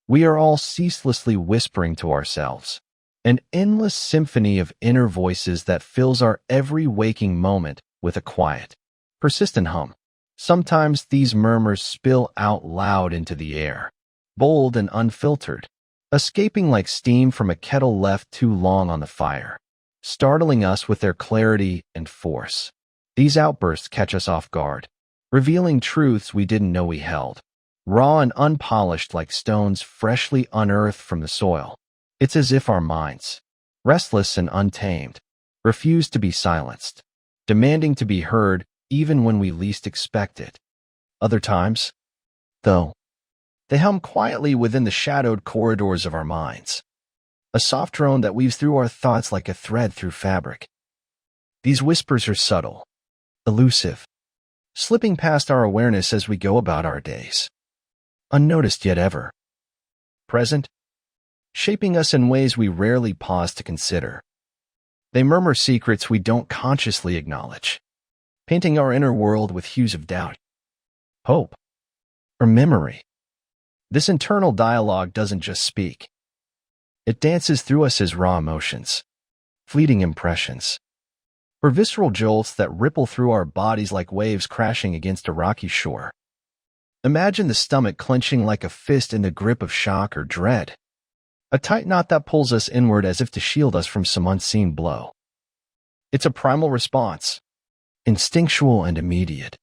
We are all ceaselessly whispering to ourselves, an endless symphony of inner voices that fills our every waking moment with a quiet, persistent hum. Sometimes these murmurs spill out loud into the air, bold and unfiltered, escaping like steam from a kettle left too long on the fire, startling us with their clarity and force. These outbursts catch us off guard, revealing truths we didn't know we held, raw and unpolished like stones freshly unearthed from the soil. It's as if our minds, restless and untamed, refuse to be silenced, demanding to be heard even when we least expect it. Other times, though, they hum quietly within the shadowed corridors of our minds, a soft drone that weaves through our thoughts like a thread through fabric. These whispers are subtle, elusive, slipping past our awareness as we go about our days, unnoticed yet ever present, shaping us in ways we rarely pause to consider. They murmur secrets we don't consciously acknowledge, painting our inner world with hues of doubt, hope, or memory. This internal dialogue doesn't just speak. It dances through us as raw emotions, fleeting impressions, or visceral jolts that ripple through our bodies like waves crashing against a rocky shore. Imagine the stomach clenching like a fist in the grip of shock or dread, a tight knot that pulls us inward as if to shield us from some unseen blow. It's a primal response, instinctual and immediate,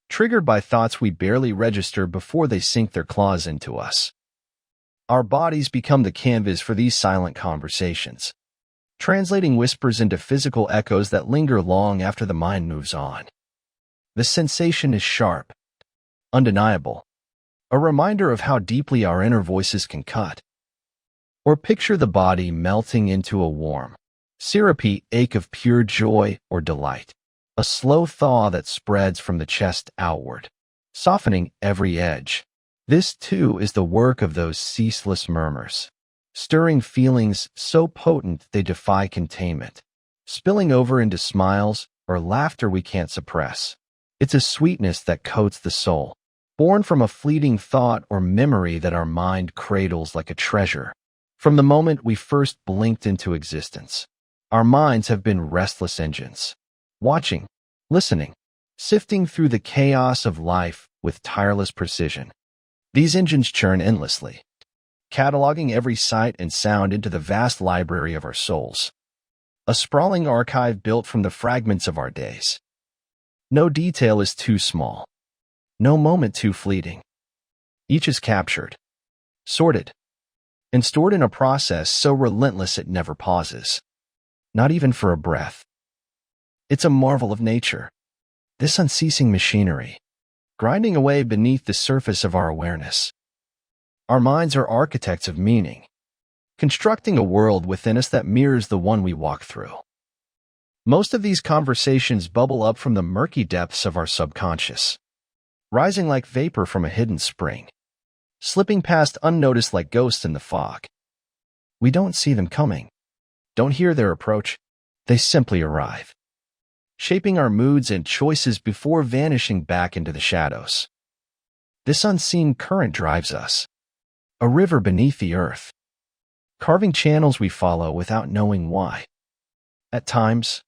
triggered by thoughts we barely register before they sink their claws into us. Our bodies become the canvas for these silent conversations, translating whispers into physical echoes that linger long after the mind moves on. The sensation is sharp, undeniable, a reminder of how deeply our inner voices can cut. Or picture the body melting into a warm, syrupy ache of pure joy or delight, a slow thaw that spreads from the chest outward, softening every edge. This, too, is the work of those ceaseless murmurs, stirring feelings so potent they defy containment, spilling over into smiles or laughter we can't suppress. It's a sweetness that coats the soul, born from a fleeting thought or memory that our mind cradles like a treasure. From the moment we first blinked into existence, our minds have been restless engines, watching, listening, sifting through the chaos of life with tireless precision. These engines churn endlessly, cataloging every sight and sound into the vast library of our souls, a sprawling archive built from the fragments of our days. No detail is too small, no moment too fleeting. Each is captured, sorted, and stored in a process so relentless it never pauses, not even for a breath. It's a marvel of nature, this unceasing machinery, grinding away beneath the surface of our awareness. Our minds are architects of meaning, constructing a world within us that mirrors the one we walk through. Most of these conversations bubble up from the murky depths of our subconscious, rising like vapor from a hidden spring, slipping past unnoticed like ghosts in the fog. We don't see them coming, don't hear their approach, they simply arrive, shaping our moods and choices before vanishing back into the shadows. This unseen current drives us, a river beneath the earth, carving channels we follow without knowing why. At times,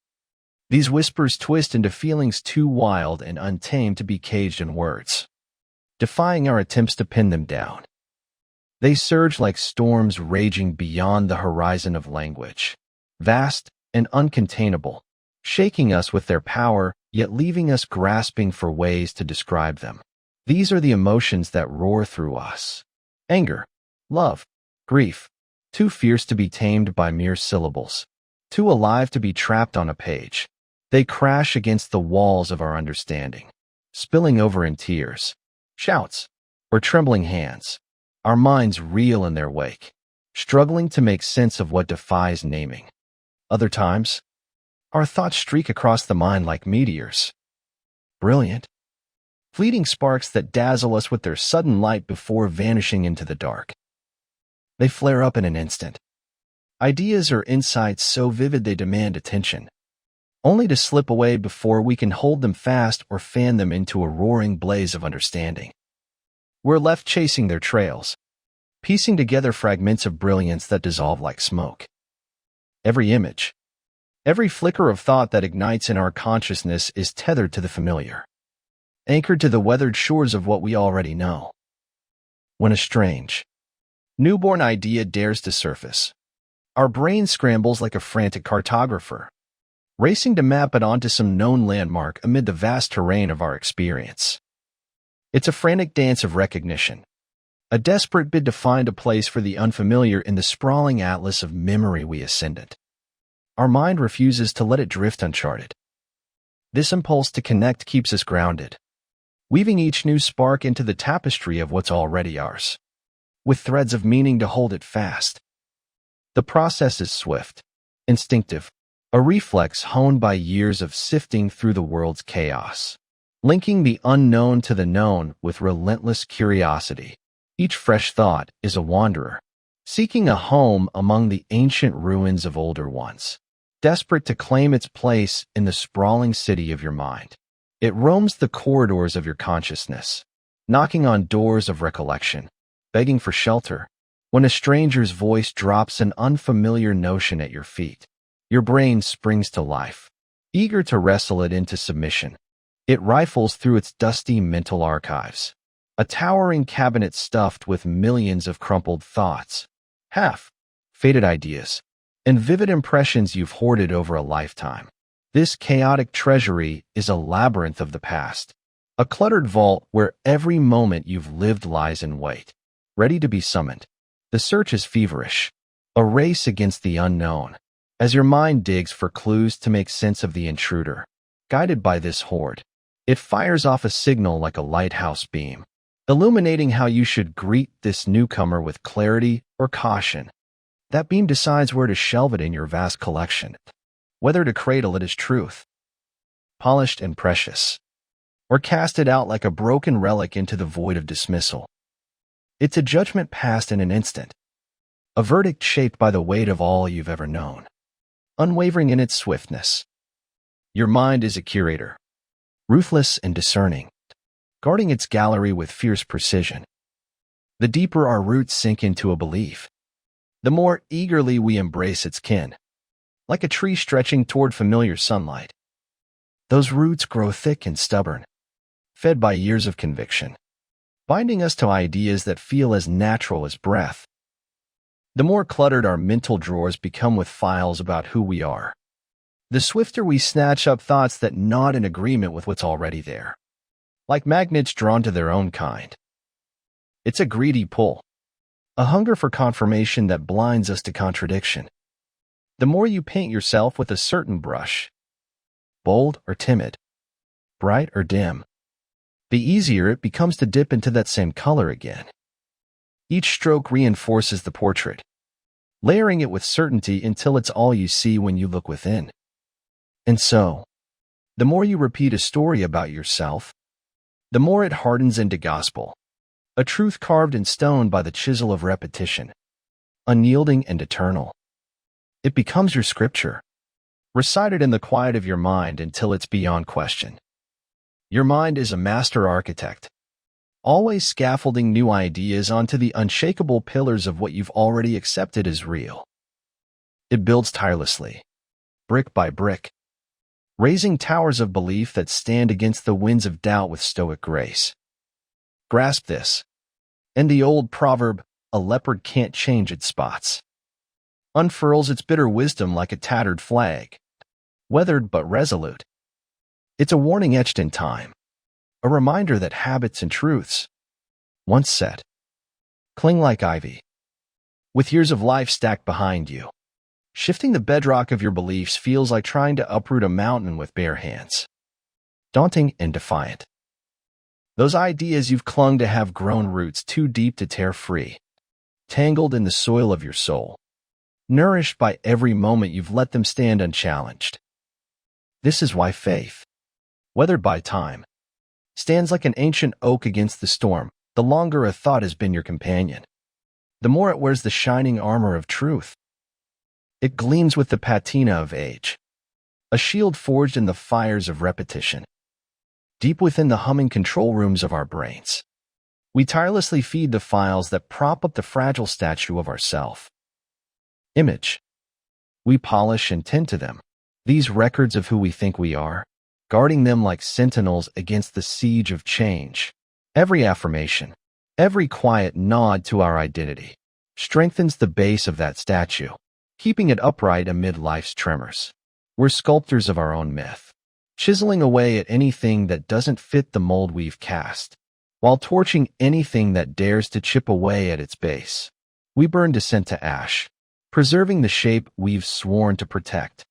these whispers twist into feelings too wild and untamed to be caged in words, defying our attempts to pin them down. They surge like storms raging beyond the horizon of language, vast and uncontainable, shaking us with their power, yet leaving us grasping for ways to describe them. These are the emotions that roar through us. Anger, love, grief, too fierce to be tamed by mere syllables, too alive to be trapped on a page. They crash against the walls of our understanding, spilling over in tears, shouts, or trembling hands. Our minds reel in their wake, struggling to make sense of what defies naming. Other times, our thoughts streak across the mind like meteors. Brilliant, fleeting sparks that dazzle us with their sudden light before vanishing into the dark. They flare up in an instant. Ideas or insights so vivid they demand attention, only to slip away before we can hold them fast or fan them into a roaring blaze of understanding. We're left chasing their trails, piecing together fragments of brilliance that dissolve like smoke. Every image, every flicker of thought that ignites in our consciousness is tethered to the familiar, anchored to the weathered shores of what we already know. When a strange, newborn idea dares to surface, our brain scrambles like a frantic cartographer, racing to map it onto some known landmark amid the vast terrain of our experience. It's a frantic dance of recognition, a desperate bid to find a place for the unfamiliar in the sprawling atlas of memory we ascendant. Our mind refuses to let it drift uncharted. This impulse to connect keeps us grounded, weaving each new spark into the tapestry of what's already ours, with threads of meaning to hold it fast. The process is swift, instinctive, a reflex honed by years of sifting through the world's chaos, linking the unknown to the known with relentless curiosity. Each fresh thought is a wanderer, seeking a home among the ancient ruins of older ones, desperate to claim its place in the sprawling city of your mind. It roams the corridors of your consciousness, knocking on doors of recollection, begging for shelter. When a stranger's voice drops an unfamiliar notion at your feet, your brain springs to life, eager to wrestle it into submission. It rifles through its dusty mental archives, a towering cabinet stuffed with millions of crumpled thoughts, half-faded ideas, and vivid impressions you've hoarded over a lifetime. This chaotic treasury is a labyrinth of the past, a cluttered vault where every moment you've lived lies in wait, ready to be summoned. The search is feverish, a race against the unknown, as your mind digs for clues to make sense of the intruder. Guided by this horde, it fires off a signal like a lighthouse beam, illuminating how you should greet this newcomer with clarity or caution. That beam decides where to shelve it in your vast collection, whether to cradle it as truth, polished and precious, or cast it out like a broken relic into the void of dismissal. It's a judgment passed in an instant, a verdict shaped by the weight of all you've ever known, unwavering in its swiftness. Your mind is a curator, ruthless and discerning, guarding its gallery with fierce precision. The deeper our roots sink into a belief, the more eagerly we embrace its kin, like a tree stretching toward familiar sunlight. Those roots grow thick and stubborn, fed by years of conviction, binding us to ideas that feel as natural as breath. The more cluttered our mental drawers become with files about who we are, the swifter we snatch up thoughts that nod in agreement with what's already there, like magnets drawn to their own kind. It's a greedy pull, a hunger for confirmation that blinds us to contradiction. The more you paint yourself with a certain brush, bold or timid, bright or dim, the easier it becomes to dip into that same color again. Each stroke reinforces the portrait, layering it with certainty until it's all you see when you look within. And so, the more you repeat a story about yourself, the more it hardens into gospel, a truth carved in stone by the chisel of repetition, unyielding and eternal. It becomes your scripture, recited in the quiet of your mind until it's beyond question. Your mind is a master architect, always scaffolding new ideas onto the unshakable pillars of what you've already accepted as real. It builds tirelessly, brick by brick, raising towers of belief that stand against the winds of doubt with stoic grace. Grasp this, and the old proverb, "A leopard can't change its spots," unfurls its bitter wisdom like a tattered flag, weathered but resolute. It's a warning etched in time, a reminder that habits and truths, once set, cling like ivy, with years of life stacked behind you. Shifting the bedrock of your beliefs feels like trying to uproot a mountain with bare hands, daunting and defiant. Those ideas you've clung to have grown roots too deep to tear free, tangled in the soil of your soul, nourished by every moment you've let them stand unchallenged. This is why faith, weathered by time, stands like an ancient oak against the storm. The longer a thought has been your companion, the more it wears the shining armor of truth. It gleams with the patina of age, a shield forged in the fires of repetition. Deep within the humming control rooms of our brains, We tirelessly feed the files that prop up the fragile statue of ourself. Image. We polish and tend to them, these records of who we think we are, guarding them like sentinels against the siege of change. Every affirmation, every quiet nod to our identity, strengthens the base of that statue, keeping it upright amid life's tremors. We're sculptors of our own myth, chiseling away at anything that doesn't fit the mold we've cast, while torching anything that dares to chip away at its base. We burn dissent to ash, preserving the shape we've sworn to protect.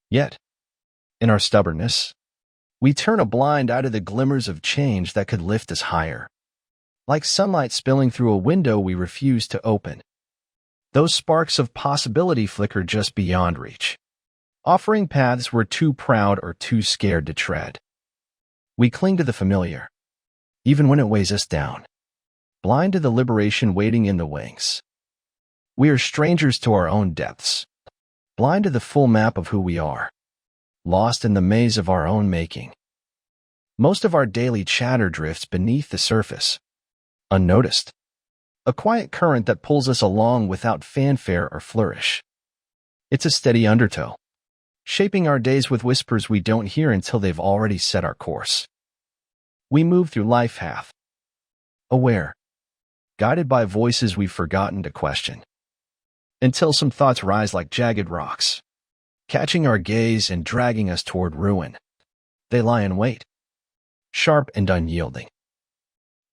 Yet, in our stubbornness, we turn a blind eye to the glimmers of change that could lift us higher. Like sunlight spilling through a window we refuse to open, those sparks of possibility flicker just beyond reach, offering paths we're too proud or too scared to tread. We cling to the familiar, even when it weighs us down, blind to the liberation waiting in the wings. We are strangers to our own depths, blind to the full map of who we are, lost in the maze of our own making. Most of our daily chatter drifts beneath the surface, unnoticed, a quiet current that pulls us along without fanfare or flourish. It's a steady undertow, shaping our days with whispers we don't hear until they've already set our course. We move through life half aware, guided by voices we've forgotten to question, until some thoughts rise like jagged rocks, catching our gaze and dragging us toward ruin. They lie in wait, sharp and unyielding.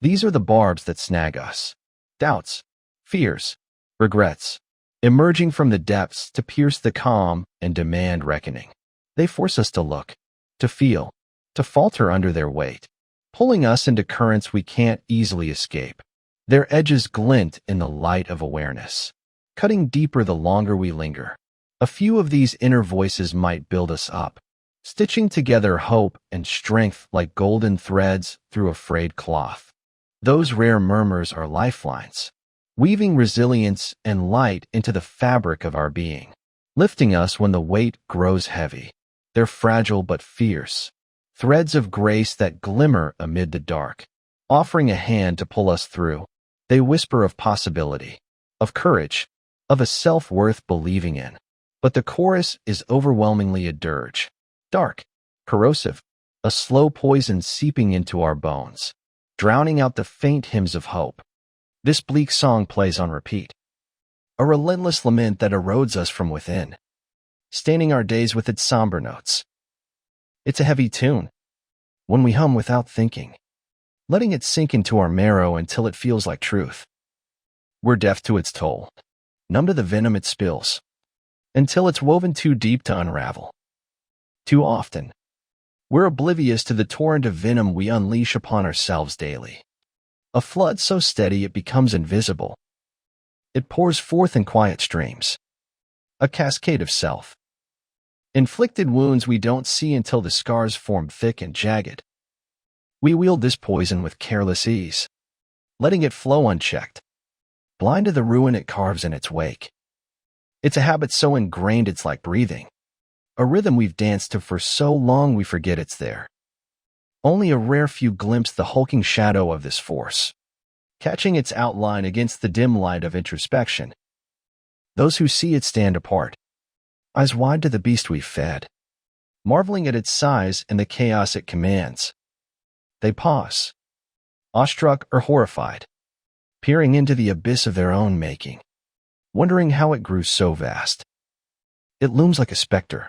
These are the barbs that snag us, doubts, fears, regrets, emerging from the depths to pierce the calm and demand reckoning. They force us to look, to feel, to falter under their weight, pulling us into currents we can't easily escape. Their edges glint in the light of awareness, cutting deeper the longer we linger. A few of these inner voices might build us up, stitching together hope and strength like golden threads through a frayed cloth. Those rare murmurs are lifelines, weaving resilience and light into the fabric of our being, lifting us when the weight grows heavy. They're fragile but fierce, threads of grace that glimmer amid the dark, offering a hand to pull us through. They whisper of possibility, of courage, of a self-worth believing in. But the chorus is overwhelmingly a dirge, dark, corrosive, a slow poison seeping into our bones, drowning out the faint hymns of hope. This bleak song plays on repeat, a relentless lament that erodes us from within, staining our days with its somber notes. It's a heavy tune, one we hum without thinking, letting it sink into our marrow until it feels like truth. We're deaf to its toll, numb to the venom it spills, until it's woven too deep to unravel. Too often, we're oblivious to the torrent of venom we unleash upon ourselves daily. A flood so steady it becomes invisible. It pours forth in quiet streams, a cascade of self-inflicted wounds we don't see until the scars form thick and jagged. We wield this poison with careless ease, letting it flow unchecked, blind to the ruin it carves in its wake. It's a habit so ingrained it's like breathing, a rhythm we've danced to for so long we forget it's there. Only a rare few glimpse the hulking shadow of this force, catching its outline against the dim light of introspection. Those who see it stand apart, eyes wide to the beast we've fed, marveling at its size and the chaos it commands. They pause, awestruck or horrified, peering into the abyss of their own making, wondering how it grew so vast. It looms like a specter,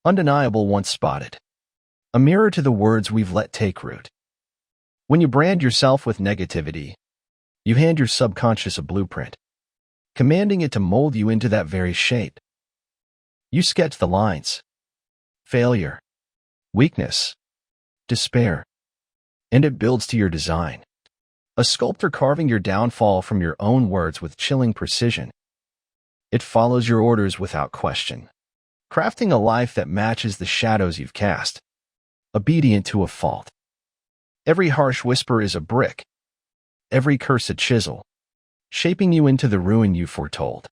undeniable once spotted, a mirror to the words we've let take root. When you brand yourself with negativity, you hand your subconscious a blueprint, commanding it to mold you into that very shape. You sketch the lines: failure, weakness, despair, and it builds to your design. A sculptor carving your downfall from your own words with chilling precision. It follows your orders without question, crafting a life that matches the shadows you've cast, obedient to a fault. Every harsh whisper is a brick, every curse a chisel, shaping you into the ruin you foretold.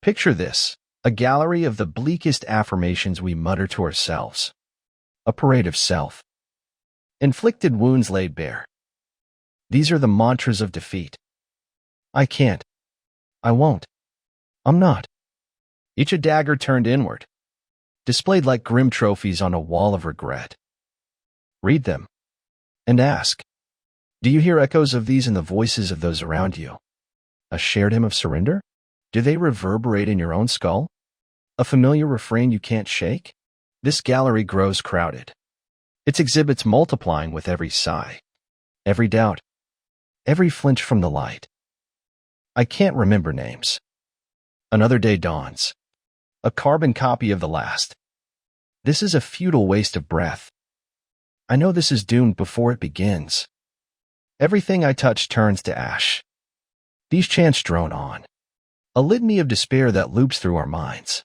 Picture this, a gallery of the bleakest affirmations we mutter to ourselves, a parade of self-inflicted wounds laid bare. These are the mantras of defeat. I can't. I won't. I'm not. Each a dagger turned inward, displayed like grim trophies on a wall of regret. Read them and ask, do you hear echoes of these in the voices of those around you? A shared hymn of surrender? Do they reverberate in your own skull? A familiar refrain you can't shake? This gallery grows crowded. Its exhibits multiplying with every sigh, every doubt, every flinch from the light. I can't remember names. Another day dawns, a carbon copy of the last. This is a futile waste of breath. I know this is doomed before it begins. Everything I touch turns to ash. These chants drone on, a litany of despair that loops through our minds.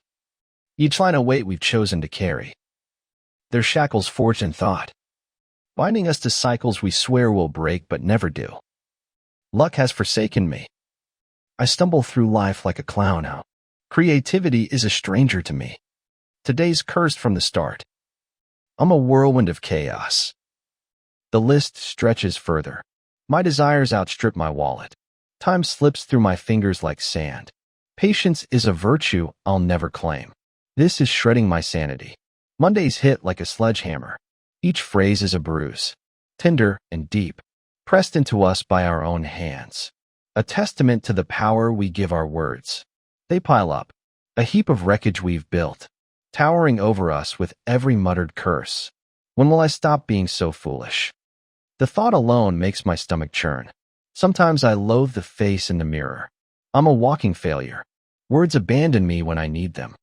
Each line a weight we've chosen to carry. Their shackles forged in thought, binding us to cycles we swear will break but never do. Luck has forsaken me. I stumble through life like a clown now. Creativity is a stranger to me. Today's cursed from the start. I'm a whirlwind of chaos. The list stretches further. My desires outstrip my wallet. Time slips through my fingers like sand. Patience is a virtue I'll never claim. This is shredding my sanity. Mondays hit like a sledgehammer. Each phrase is a bruise, tender and deep, pressed into us by our own hands. A testament to the power we give our words. They pile up, a heap of wreckage we've built, towering over us with every muttered curse. When will I stop being so foolish? The thought alone makes my stomach churn. Sometimes I loathe the face in the mirror. I'm a walking failure. Words abandon me when I need them.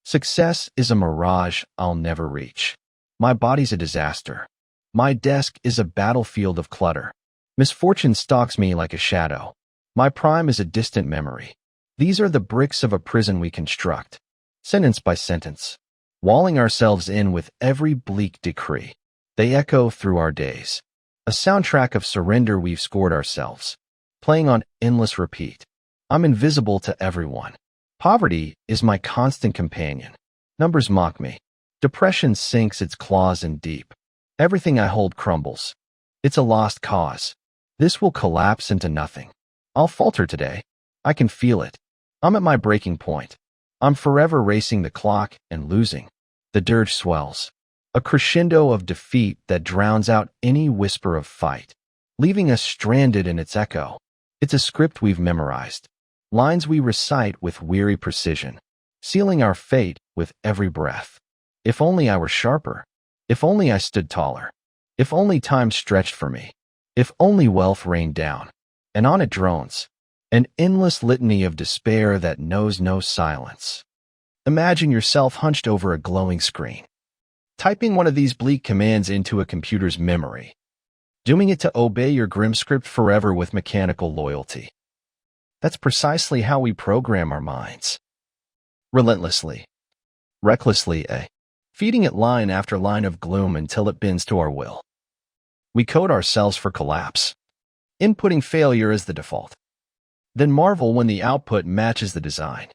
Success is a mirage I'll never reach. My body's a disaster. My desk is a battlefield of clutter. Misfortune stalks me like a shadow. My prime is a distant memory. These are the bricks of a prison we construct, sentence by sentence, walling ourselves in with every bleak decree. They echo through our days, a soundtrack of surrender we've scored ourselves, playing on endless repeat. I'm invisible to everyone. Poverty is my constant companion. Numbers mock me. Depression sinks its claws in deep. Everything I hold crumbles. It's a lost cause. This will collapse into nothing. I'll falter today. I can feel it. I'm at my breaking point. I'm forever racing the clock and losing. The dirge swells, a crescendo of defeat that drowns out any whisper of fight, leaving us stranded in its echo. It's a script we've memorized, lines we recite with weary precision, sealing our fate with every breath. If only I were sharper. If only I stood taller. If only time stretched for me. If only wealth rained down. And on it drones, an endless litany of despair that knows no silence. Imagine yourself hunched over a glowing screen, typing one of these bleak commands into a computer's memory, dooming it to obey your grim script forever with mechanical loyalty. That's precisely how we program our minds. Relentlessly, recklessly, feeding it line after line of gloom until it bends to our will. We code ourselves for collapse, inputting failure as the default, then marvel when the output matches the design.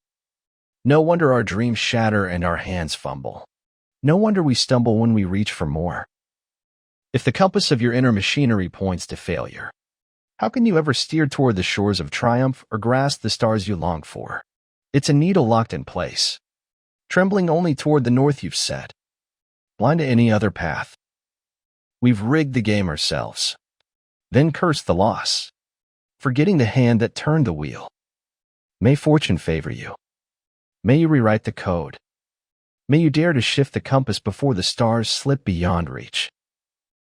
No wonder our dreams shatter and our hands fumble. No wonder we stumble when we reach for more. If the compass of your inner machinery points to failure, how can you ever steer toward the shores of triumph or grasp the stars you long for? It's a needle locked in place, trembling only toward the north you've set, blind to any other path. We've rigged the game ourselves, then cursed the loss, forgetting the hand that turned the wheel. May fortune favor you. May you rewrite the code. May you dare to shift the compass before the stars slip beyond reach.